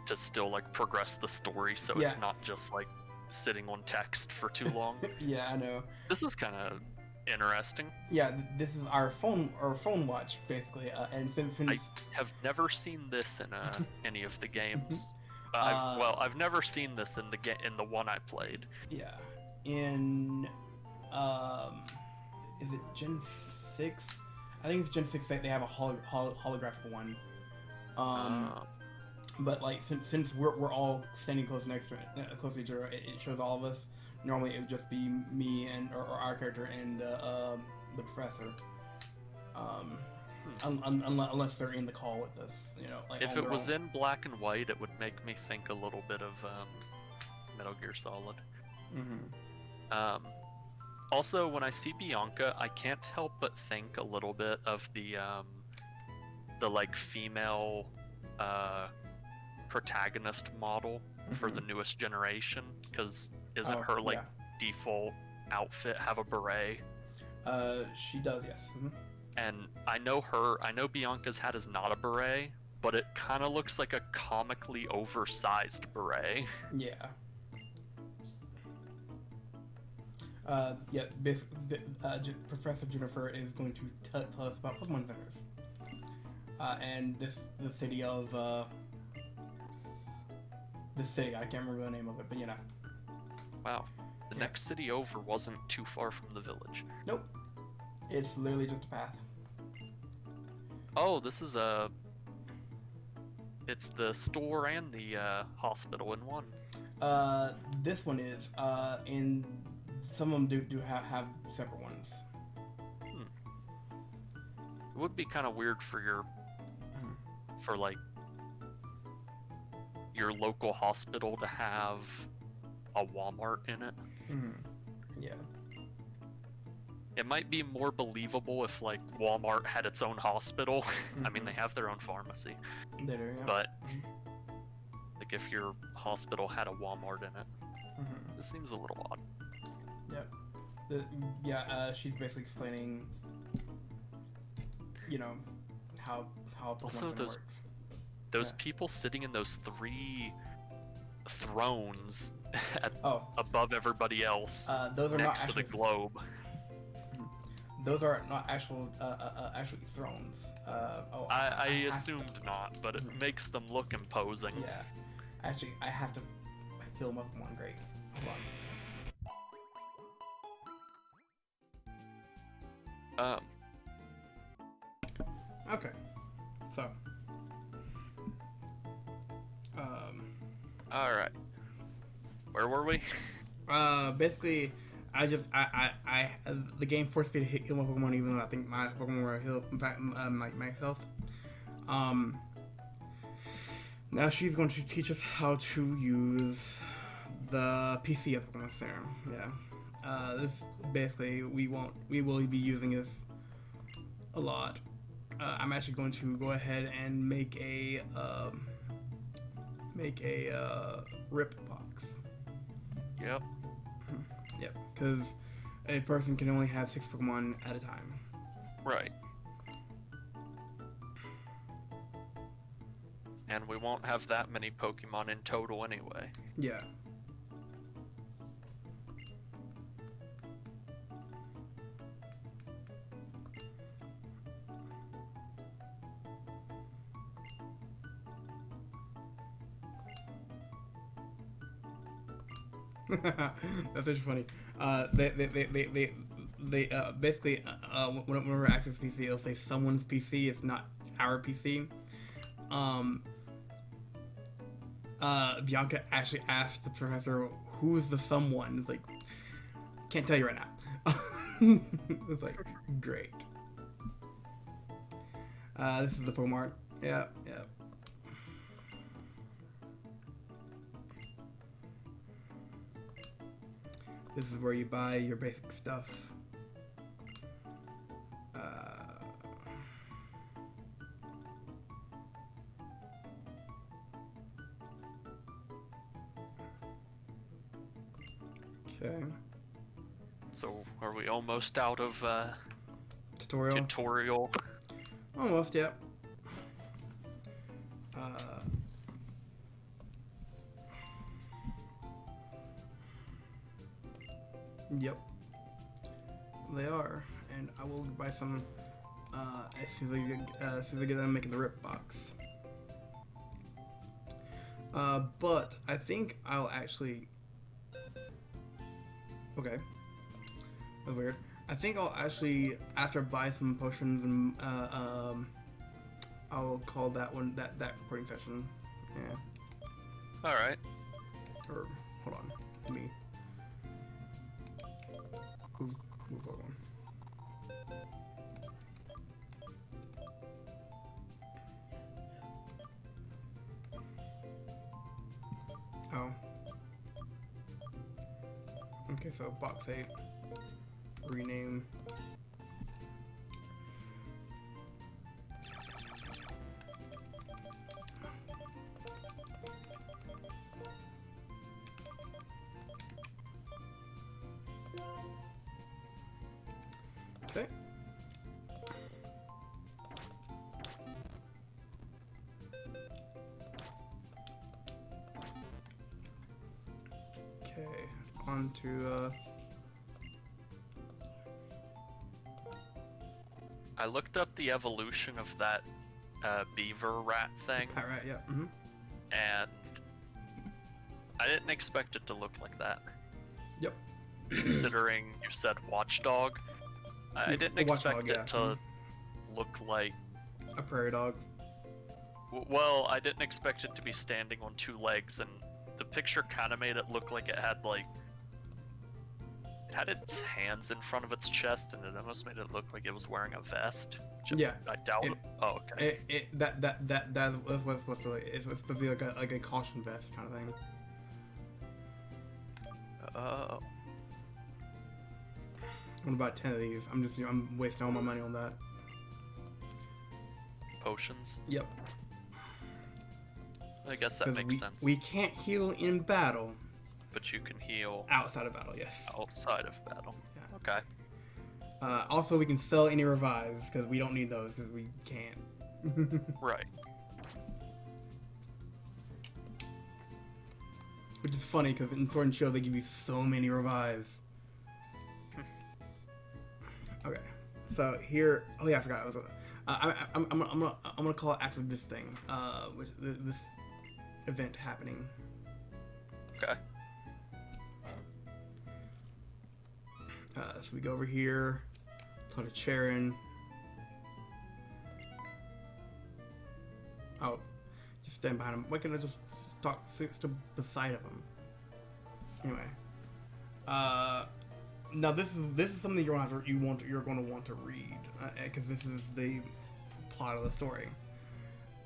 to still progress the story so it's not just sitting on text for too long. Yeah, I know. This is kind of interesting. Yeah, this is our phone watch basically, and since I have never seen this in any of the games. I've never seen this in the one I played. Yeah, in is it Gen 6? I think it's Gen 6 that they have a holographic one. But since we're all standing close to each other, it shows all of us. Normally it would just be me and or our character and the professor. Unless they're in the call with us, if it was in black and white, it would make me think a little bit of Metal Gear Solid. Also, when I see Bianca, I can't help but think a little bit of the female protagonist model for the newest generation, because isn't her default outfit have a beret? She does, yes. And I know Bianca's hat is not a beret, but it kind of looks like a comically oversized beret. Yeah. Professor Jennifer is going to tell us about Pokemon centers. And the city of this city, I can't remember the name of it, but Wow. The Yeah. next city over wasn't too far from the village. Nope. It's literally just a path. Oh, this is it's the store and the hospital in one. This one is, and some of them do have separate ones. It would be kind of weird for for like your local hospital to have a Walmart in it. Yeah. It might be more believable if like Walmart had its own hospital. I mean, they have their own pharmacy. They do, yeah. But like if your hospital had a Walmart in it, this seems a little odd. Yep. She's basically explaining, you know, how Pokemon Also, works. Those people sitting in those 3 thrones above everybody else, those are next not to the actually, globe. Those are not actually thrones. I assumed not, but it makes them look imposing. Yeah. Actually, I have to heal my Pokemon. Great. Hold on. Okay. So. Alright. Where were we? Basically, the game forced me to heal my Pokemon, even though I think my Pokemon were healed, in fact, like myself. Now she's going to teach us how to use the PC of the Pokemon Center. Yeah. This basically we will be using this a lot. I'm actually going to go ahead and make a rip box. Yep. Yep, because a person can only have 6 Pokemon at a time. Right. And we won't have that many Pokemon in total anyway. Yeah. That's actually funny. They basically whenever I access PC, it'll say someone's PC. It's not our PC. Bianca actually asked the professor, "Who's the someone?" It's like, can't tell you right now. It's like, great. This is the Pokemon. Yeah. This is where you buy your basic stuff. Okay. So, are we almost out of Tutorial? Almost, yep. Yep. They are, and I will buy some as soon as I get them making the rip box. But I think I'll actually. Okay. That's weird. I think I'll actually, after I buy some potions, and I'll call that one that recording session. Yeah. All right. Or hold on, let me move on. Oh. Okay, so box 8. Rename. Okay. Okay, on to I looked up the evolution of that beaver rat thing. Alright, yeah. And I didn't expect it to look like that. Yep. considering you said watchdog. I didn't expect it to look like a prairie dog. Well, I didn't expect it to be standing on two legs, and the picture kind of made it look like it had its hands in front of its chest, and it almost made it look like it was wearing a vest. Yeah, I doubt. Oh, okay. That was supposed to it's supposed to be like a caution vest kind of thing. Oh. What about 10 of these? I'm wasting all my money on that. Potions. Yep. I guess that makes sense. We can't heal in battle. But you can heal outside of battle, yes. Outside of battle. Yeah. Okay. Also, we can sell any revives because we don't need those because we can't. Right. Which is funny because in Sword and Shield they give you so many revives. Okay, so here. Oh yeah, I forgot. I'm gonna call it after this thing. Which this event happening. Okay. So we go over here, talk to Charon. Oh, just stand behind him. Why can't I just talk to beside of him? Anyway, now this is something you're going to want to read because this is the plot of the story.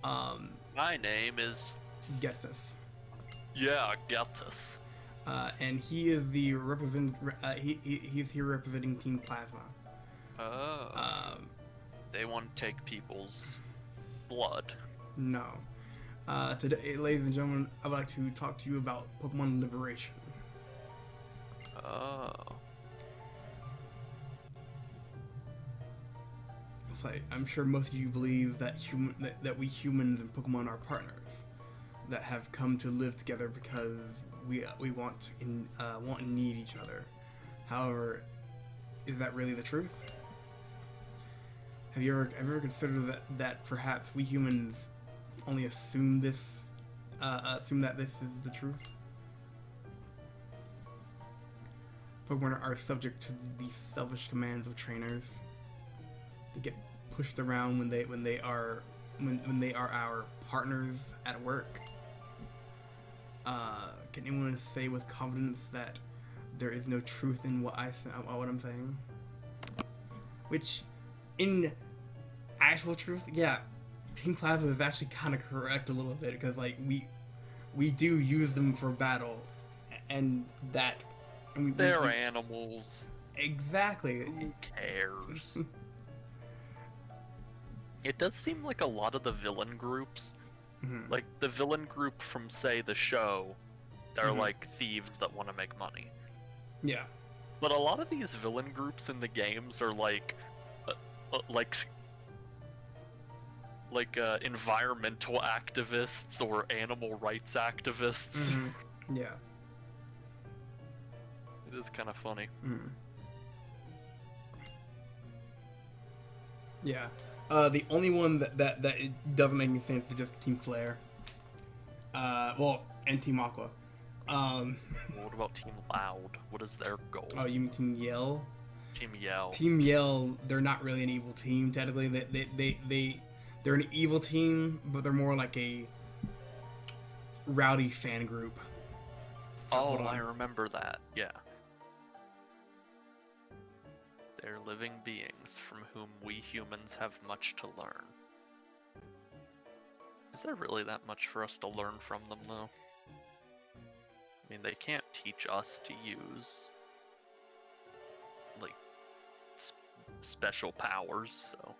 My name is Gethys. Yeah, Gethys. And he is the he's here representing Team Plasma. Oh. They want to take people's blood. No. Today, ladies and gentlemen, I would like to talk to you about Pokemon Liberation. Oh. It's like, I'm sure most of you believe that that we humans and Pokemon are partners that have come to live together because we want and need each other. However, is that really the truth? Have you ever considered that perhaps we humans only assume that this is the truth? Pokemon are subject to the selfish commands of trainers. They get pushed around when they are our partners at work. Can anyone say with confidence that there is no truth in what I'm saying? Which, in actual truth, yeah, Team Plasma is actually kind of correct a little bit because like we do use them for battle, and they're animals. Exactly. Who cares? It does seem like a lot of the villain groups, like the villain group from, say, the show, they're like thieves that want to make money. Yeah. But a lot of these villain groups in the games are like environmental activists or animal rights activists. Yeah. It is kind of funny. Yeah. The only one that it doesn't make any sense is just Team Flare. And Team Aqua. What about Team Loud? What is their goal? Oh, you mean Team Yell? Team Yell. Team Yell, they're not really an evil team, technically. They're an evil team, but they're more like a rowdy fan group. Oh, I remember that, yeah. They're living beings from whom we humans have much to learn. Is there really that much for us to learn from them, though? I mean, they can't teach us to use, like, special powers, so...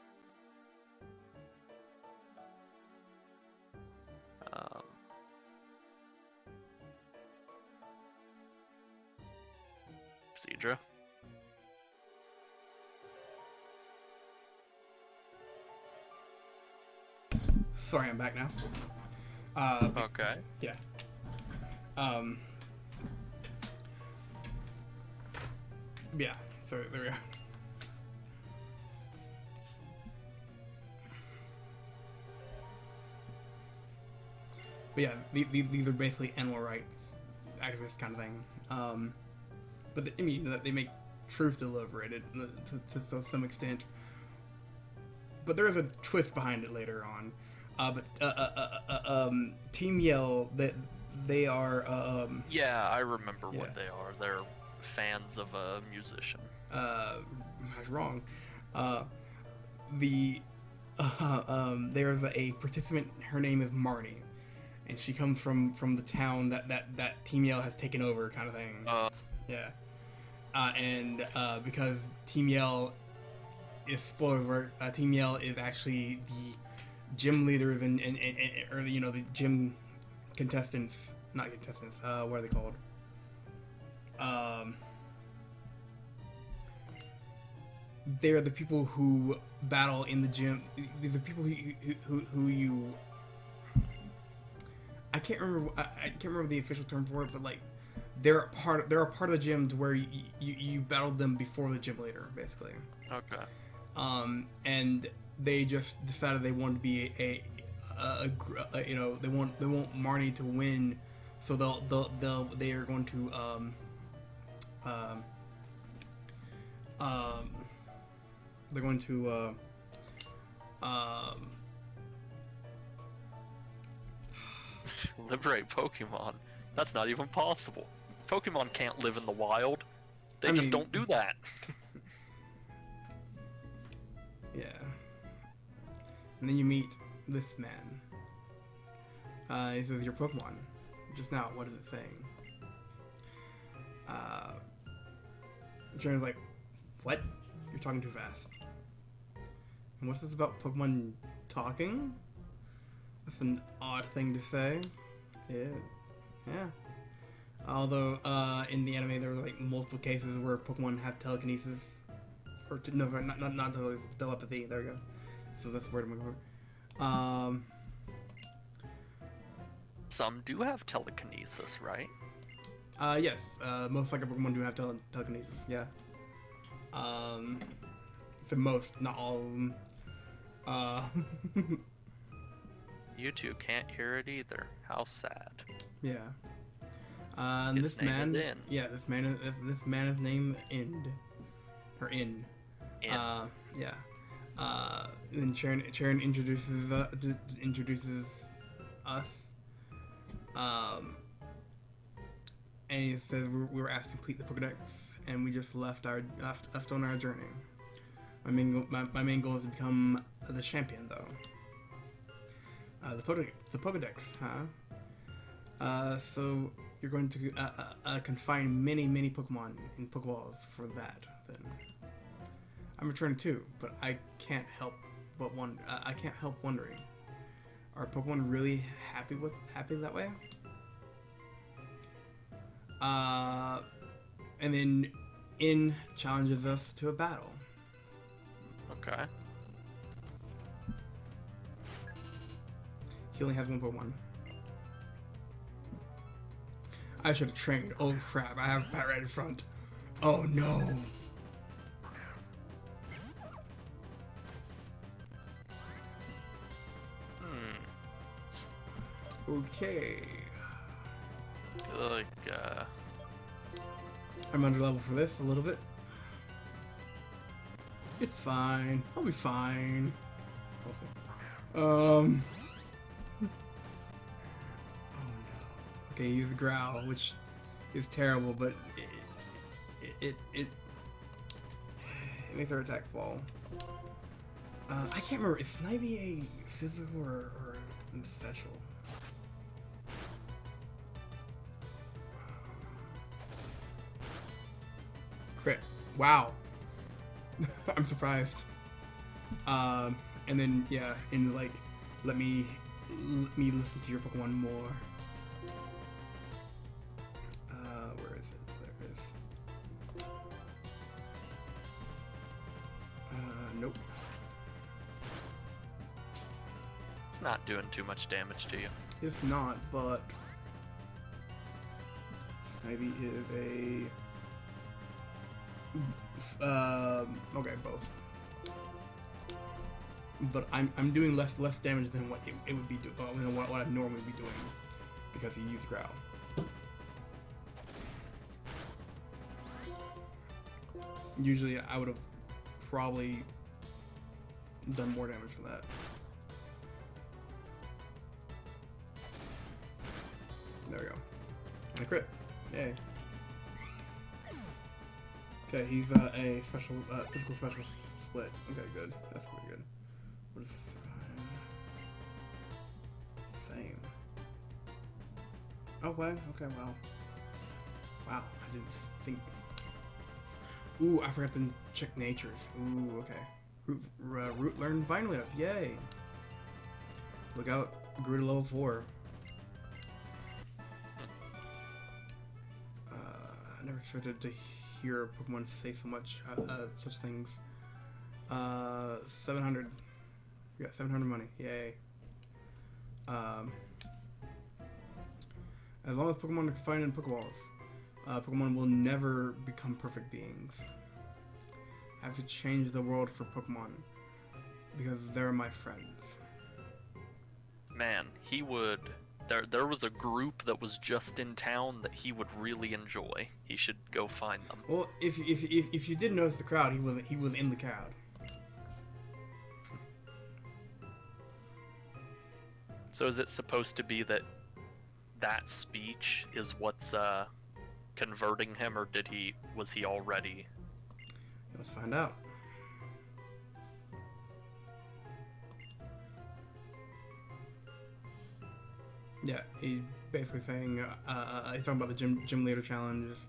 Cedra? Sorry, I'm back now. Okay. Yeah. Yeah, so there we go. But yeah, these are basically animal rights activists kind of thing. but I mean they make truth deliberate to some extent. But there is a twist behind it later on. Team Yell, that they are. Yeah, I remember what they are. They're fans of a musician. I was wrong. There's a participant. Her name is Marnie, and she comes from the town that Team Yell has taken over, kind of thing. Yeah. And because Team Yell is spoiler alert, Team Yell is actually the gym leaders and or the gym contestants, not contestants. What are they called? They're the people who battle in the gym. These are people who you. I can't remember the official term for it, but like they're a part of the gym to where you battled them before the gym leader, basically. Okay. And they just decided they wanted to be they want Marnie to win, so they are going to they're going to liberate Pokemon. That's not even possible. Pokemon can't live in the wild. They just don't do that. Yeah. And then you meet this man. He says, "Your Pokemon." Just now, what is it saying? Jaren's like, "What? You're talking too fast." And what's this about Pokemon talking? That's an odd thing to say. Yeah. Although, in the anime, there were like multiple cases where Pokemon have telekinesis. No, sorry, not telepathy. There we go. So that's the word I'm looking for. Some do have telekinesis, right? Yes. Most like Pokemon do have telekinesis. Yeah. So most, not all of them. You two can't hear it either. How sad. Yeah. His this name man. is In. Yeah, this man is named Ind. Or In. In. Yeah. Then Sharon introduces us. And he says we were asked to complete the Pokédex, and we just left on our journey. My main goal is to become the champion, though. The Pokédex, huh? So you're going to confine many Pokemon in Pokeballs for that, then. I'm returning too, but I can't help wondering: are Pokemon really happy that way? And then In challenges us to a battle. Okay. He only has one Pokemon. I should have trained. Oh crap! I have Pat right in front. Oh no! Okay. Like, I'm under level for this a little bit. It's fine. I'll be fine. Hopefully. Oh no. Okay, use Growl, which is terrible, but it makes our attack fall. I can't remember. Is Snivy a physical or special? Crit. Wow. I'm surprised. And then yeah, and like let me listen to your Pokemon more. Where is it? There it is. Nope. it's not doing too much damage to you. It's not, but Snivy is a okay, both. But I'm doing less damage than what it would be doing, what I'd normally be doing, because he used Growl. Usually I would have probably done more damage for that. There we go. And a crit. Yay. Okay, he's a special, physical special split. Okay, good. That's pretty good. What is same? Oh, what? Okay, wow. Wow, I didn't think. Ooh, I forgot to check natures. Ooh, okay. Root learn finally up. Yay. Look out, grew to level 4. I never expected to hear Pokemon say so much, such things. 700. We got 700 money. Yay. As long as Pokemon are confined in Pokeballs, Pokemon will never become perfect beings. I have to change the world for Pokemon because they're my friends. Man, he would. There was a group that was just in town that he would really enjoy. He should go find them. Well, if you did notice the crowd, he was in the crowd. So is it supposed to be that speech is what's converting him, or was he already? Let's find out. Yeah, he's basically saying he's talking about the gym leader challenges.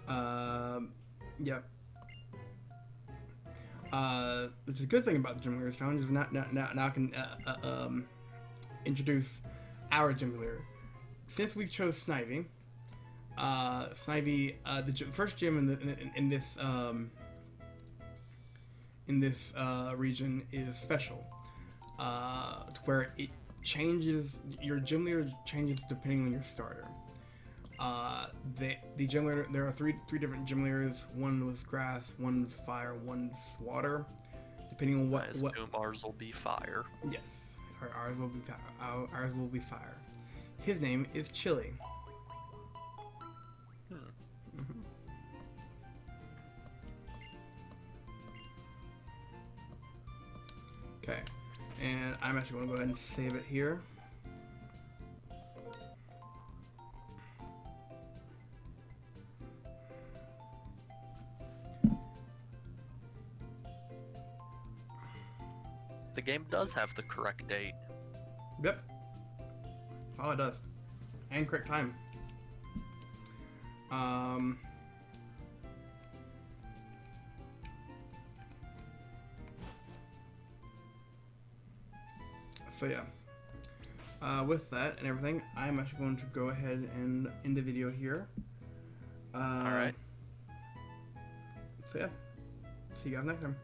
Yeah. Which is a good thing about the gym leader challenge is now I can introduce our gym leader. Since we chose Snivy, the first gym in this region is special, to where it changes. Your gym leader changes depending on your starter. The gym leader, there are three different gym leaders. One was grass, one's fire, one's water. Depending on what ours will be fire. Yes, ours will be ours will be fire. His name is Chili. Okay, and I'm actually going to go ahead and save it here. The game does have the correct date. Yep. Oh, it does. And correct time. So yeah. With that and everything, I'm actually going to go ahead and end the video here. Alright. So yeah. See you guys next time.